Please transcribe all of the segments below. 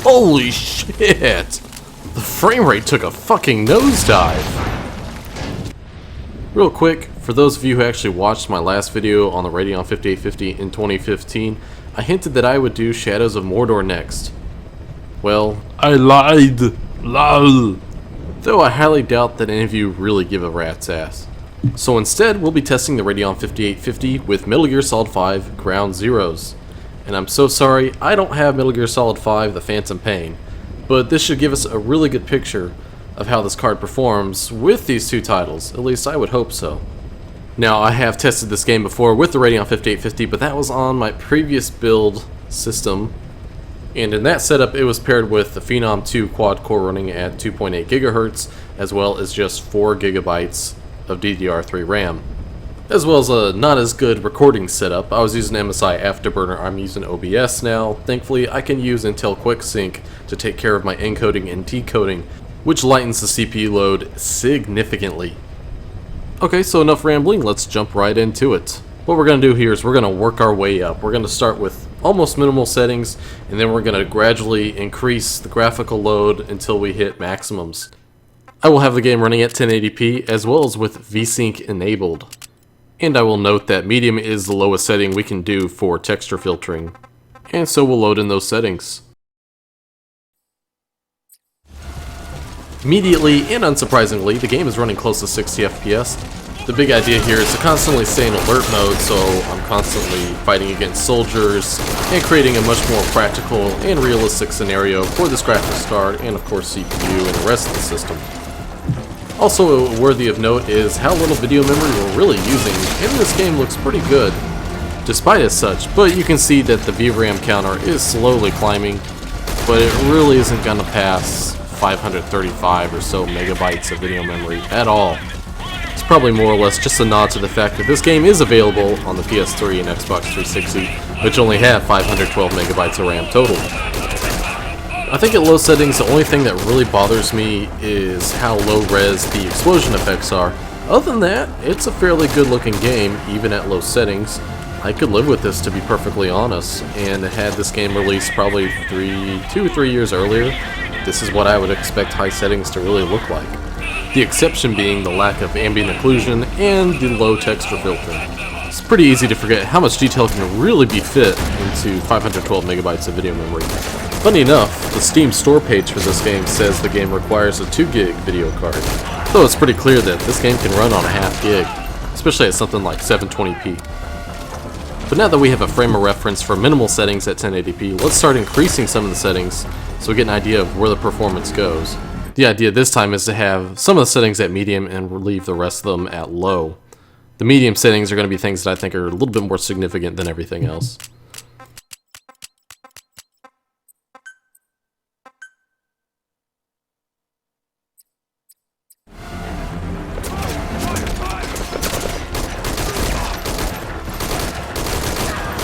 Holy shit! The frame rate took a fucking nosedive. Real quick, for those of you who actually watched my last video on the Radeon 5850 in 2015, I hinted that I would do Shadows of Mordor next. Well, I lied. Lol. Though I highly doubt that any of you really give a rat's ass. So instead, we'll be testing the Radeon 5850 with Metal Gear Solid 5 Ground Zeroes. And I'm so sorry, I don't have Metal Gear Solid 5 The Phantom Pain, but this should give us a really good picture of how this card performs with these two titles. At least I would hope so. Now, I have tested this game before with the Radeon 5850, but that was on my previous build system. And in that setup, it was paired with the Phenom 2 quad-core running at 2.8 GHz, as well as just 4 GB of DDR3 RAM. As well as a not as good recording setup. I was using MSI Afterburner, I'm using OBS now. Thankfully, I can use Intel Quicksync to take care of my encoding and decoding, which lightens the CPU load significantly. Okay, so enough rambling, let's jump right into it. What we're going to do here is we're going to work our way up. We're going to start with almost minimal settings, and then we're going to gradually increase the graphical load until we hit maximums. I will have the game running at 1080p as well as with VSync enabled. And I will note that medium is the lowest setting we can do for texture filtering. And so we'll load in those settings. Immediately and unsurprisingly, the game is running close to 60 FPS. The big idea here is to constantly stay in alert mode, so I'm constantly fighting against soldiers and creating a much more practical and realistic scenario for this graphics card and of course CPU and the rest of the system. Also worthy of note is how little video memory we're really using, and this game looks pretty good despite as such, but you can see that the VRAM counter is slowly climbing, but it really isn't going to pass 535 or so megabytes of video memory at all. It's probably more or less just a nod to the fact that this game is available on the PS3 and Xbox 360, which only have 512 megabytes of RAM total. I think at low settings, the only thing that really bothers me is how low res the explosion effects are. Other than that, it's a fairly good looking game, even at low settings. I could live with this, to be perfectly honest, and had this game released probably 2 or 3 years earlier, this is what I would expect high settings to really look like. The exception being the lack of ambient occlusion and the low texture filtering. It's pretty easy to forget how much detail can really be fit into 512 megabytes of video memory. Funny enough, the Steam store page for this game says the game requires a 2 gig video card, though it's pretty clear that this game can run on a half gig, especially at something like 720p. But now that we have a frame of reference for minimal settings at 1080p, let's start increasing some of the settings so we get an idea of where the performance goes. The idea this time is to have some of the settings at medium and leave the rest of them at low. The medium settings are going to be things that I think are a little bit more significant than everything else.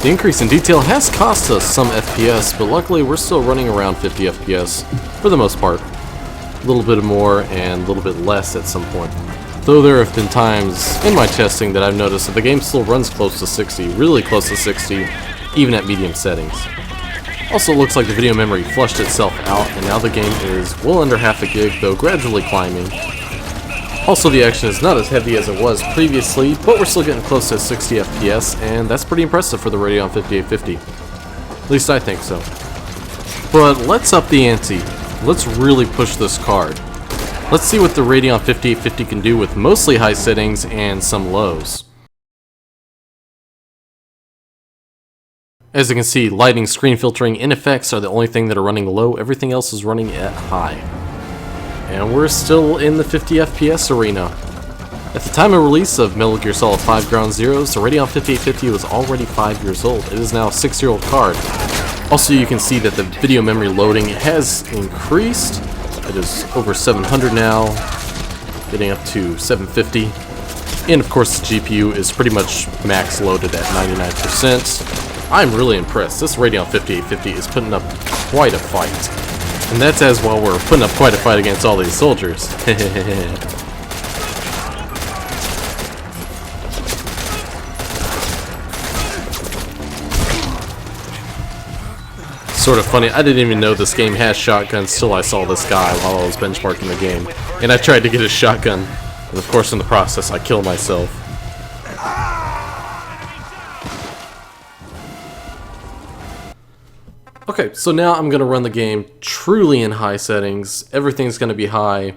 The increase in detail has cost us some FPS, but luckily we're still running around 50 FPS for the most part. A little bit more and a little bit less at some point. Though there have been times in my testing that I've noticed that the game still runs close to 60, really close to 60, even at medium settings. Also, it looks like the video memory flushed itself out, and now the game is well under half a gig, though gradually climbing. Also, the action is not as heavy as it was previously, but we're still getting close to 60 FPS, and that's pretty impressive for the Radeon 5850. At least I think so. But let's up the ante. Let's really push this card. Let's see what the Radeon 5850 can do with mostly high settings and some lows. As you can see, lighting, screen filtering, and effects are the only thing that are running low. Everything else is running at high. And we're still in the 50 FPS arena. At the time of release of Metal Gear Solid 5 Ground Zeroes, the Radeon 5850 was already 5 years old. It is now a 6-year-old card. Also, you can see that the video memory loading has increased. It is over 700 now, getting up to 750. And of course, the GPU is pretty much max loaded at 99%. I'm really impressed. This Radeon 5850 is putting up quite a fight. And that's as well we're putting up quite a fight against all these soldiers. Sort of funny, I didn't even know this game has shotguns till I saw this guy while I was benchmarking the game. And I tried to get his shotgun, and of course in the process I killed myself. Okay, so now I'm going to run the game truly in high settings. Everything's going to be high.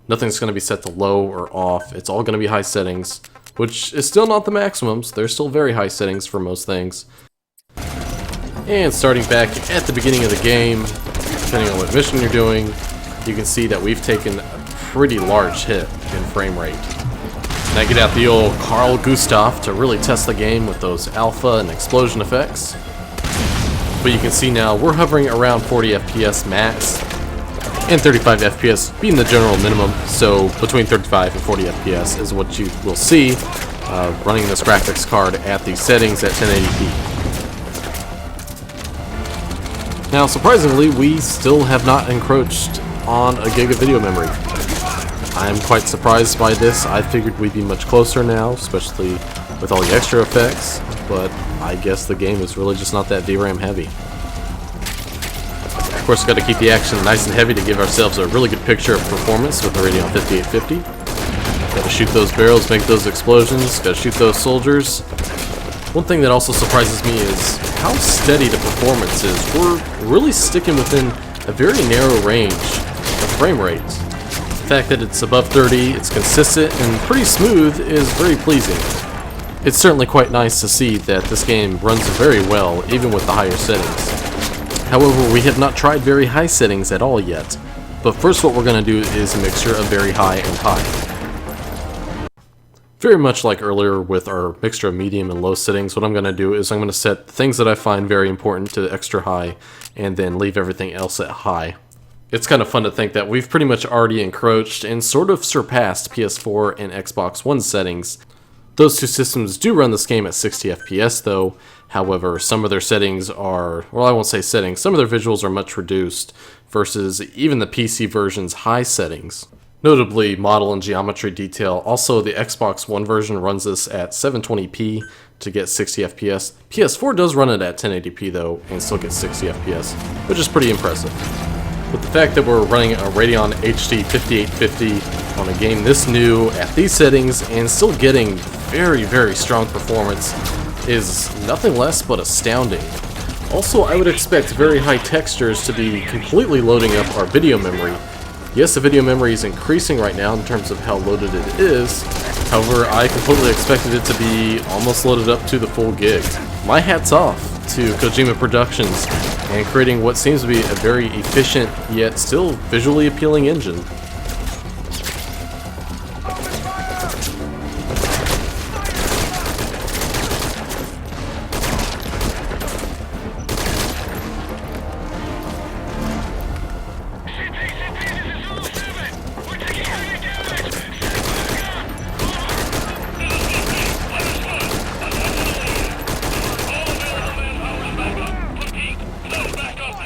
Nothing's going to be set to low or off. It's all going to be high settings, which is still not the maximums. They're still very high settings for most things. And starting back at the beginning of the game, depending on what mission you're doing, you can see that we've taken a pretty large hit in frame rate. And I get out the old Carl Gustav to really test the game with those alpha and explosion effects. But you can see now we're hovering around 40 FPS max, and 35 FPS being the general minimum, so between 35 and 40 FPS is what you will see running this graphics card at these settings at 1080p. Now surprisingly, we still have not encroached on a gig of video memory. I'm quite surprised by this. I figured we'd be much closer now, especially with all the extra effects, but I guess the game is really just not that DRAM heavy. Of course, got to keep the action nice and heavy to give ourselves a really good picture of performance with the Radeon 5850. Got to shoot those barrels, make those explosions, got to shoot those soldiers. One thing that also surprises me is how steady the performance is. We're really sticking within a very narrow range of frame rates. The fact that it's above 30, it's consistent and pretty smooth is very pleasing. It's certainly quite nice to see that this game runs very well, even with the higher settings. However, we have not tried very high settings at all yet. But first what we're going to do is a mixture of very high and high. Very much like earlier with our mixture of medium and low settings, what I'm going to do is I'm going to set things that I find very important to extra high, and then leave everything else at high. It's kind of fun to think that we've pretty much already encroached and sort of surpassed PS4 and Xbox One settings. Those two systems do run this game at 60 FPS though. However, some of their settings are, well, I won't say settings, some of their visuals are much reduced versus even the PC version's high settings. Notably, model and geometry detail. Also, the Xbox One version runs this at 720p to get 60 FPS. PS4 does run it at 1080p though, and still gets 60 FPS, which is pretty impressive. But the fact that we're running a Radeon HD 5850 on a game this new at these settings and still getting very, very strong performance is nothing less but astounding. Also, I would expect very high textures to be completely loading up our video memory. Yes, the video memory is increasing right now in terms of how loaded it is. However, I completely expected it to be almost loaded up to the full gig. My hat's off to Kojima Productions and creating what seems to be a very efficient yet still visually appealing engine.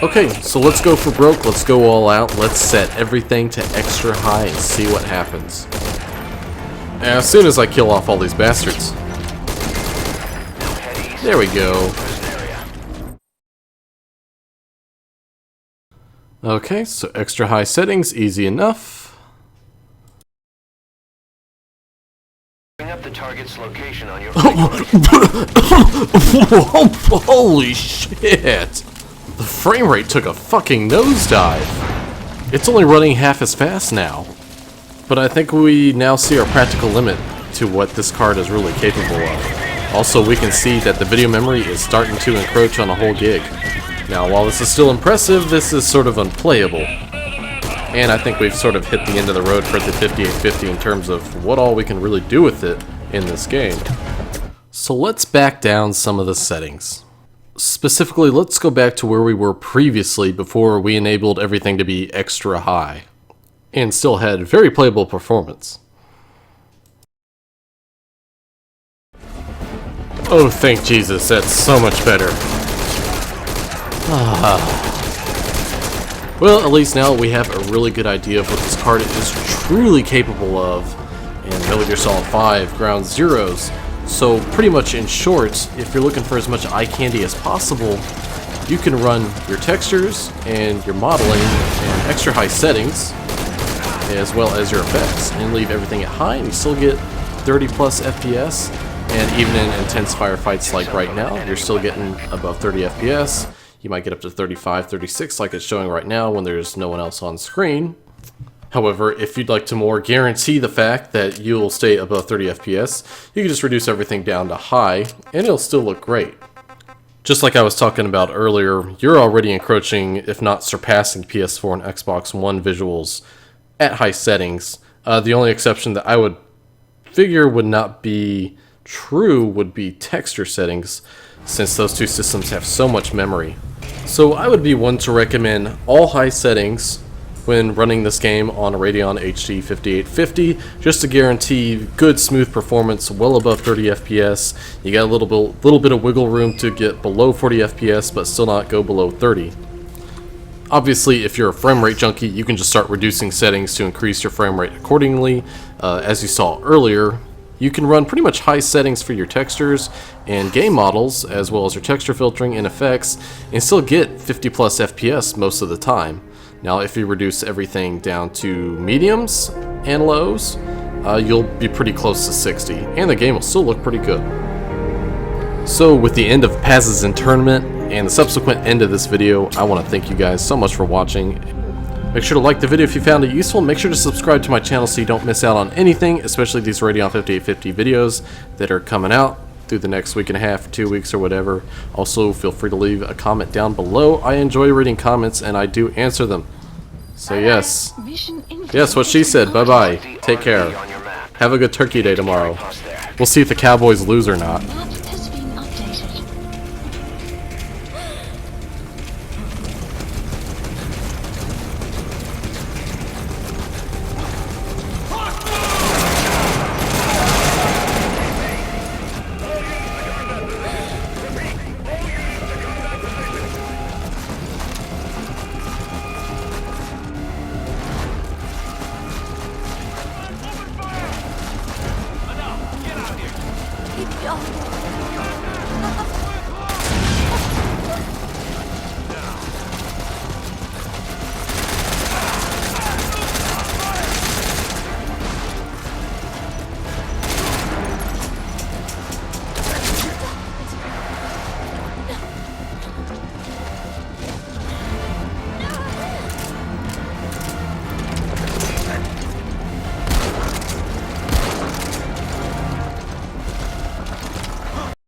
Okay, so let's go for broke, let's go all out, let's set everything to extra high and see what happens. As soon as I kill off all these bastards. There we go. Okay, so extra high settings, easy enough. Up the target's location on your Holy shit! The frame rate took a fucking nosedive. It's only running half as fast now. But I think we now see our practical limit to what this card is really capable of. Also, we can see that the video memory is starting to encroach on a whole gig. Now, while this is still impressive, this is sort of unplayable. And I think we've sort of hit the end of the road for the 5850 in terms of what all we can really do with it in this game. So let's back down some of the settings. Specifically, let's go back to where we were previously before we enabled everything to be extra high, and still had very playable performance. Oh, thank Jesus, that's so much better. Well, at least now we have a really good idea of what this card is truly capable of in Metal Gear Solid 5 Ground Zeroes. So pretty much in short, if you're looking for as much eye candy as possible, you can run your textures and your modeling and extra high settings, as well as your effects, and leave everything at high, and you still get 30 plus FPS. And even in intense firefights like right now, you're still getting above 30 FPS. You might get up to 35, 36 like it's showing right now when there's no one else on screen. However, if you'd like to more guarantee the fact that you'll stay above 30 FPS, you can just reduce everything down to high, and it'll still look great. Just like I was talking about earlier, you're already encroaching, if not surpassing PS4 and Xbox One visuals at high settings. The only exception that I would figure would not be true would be texture settings, since those two systems have so much memory. So I would be one to recommend all high settings when running this game on a Radeon HD 5850, just to guarantee good smooth performance well above 30 FPS. You got a little bit of wiggle room to get below 40 FPS but still not go below 30. Obviously, if you're a frame rate junkie, you can just start reducing settings to increase your frame rate accordingly. As you saw earlier, you can run pretty much high settings for your textures and game models, as well as your texture filtering and effects, and still get 50 plus FPS most of the time. Now, if you reduce everything down to mediums and lows, you'll be pretty close to 60, and the game will still look pretty good. So, with the end of Paz's Internment and the subsequent end of this video, I want to thank you guys so much for watching. Make sure to like the video if you found it useful. Make sure to subscribe to my channel so you don't miss out on anything, especially these Radeon 5850 videos that are coming out through the next week and a half, 2 weeks, or whatever. Also, feel free to leave a comment down below. I enjoy reading comments, and I do answer them. So yes, what she said. Bye-bye. Take care. Have a good Turkey Day tomorrow. We'll see if the Cowboys lose or not.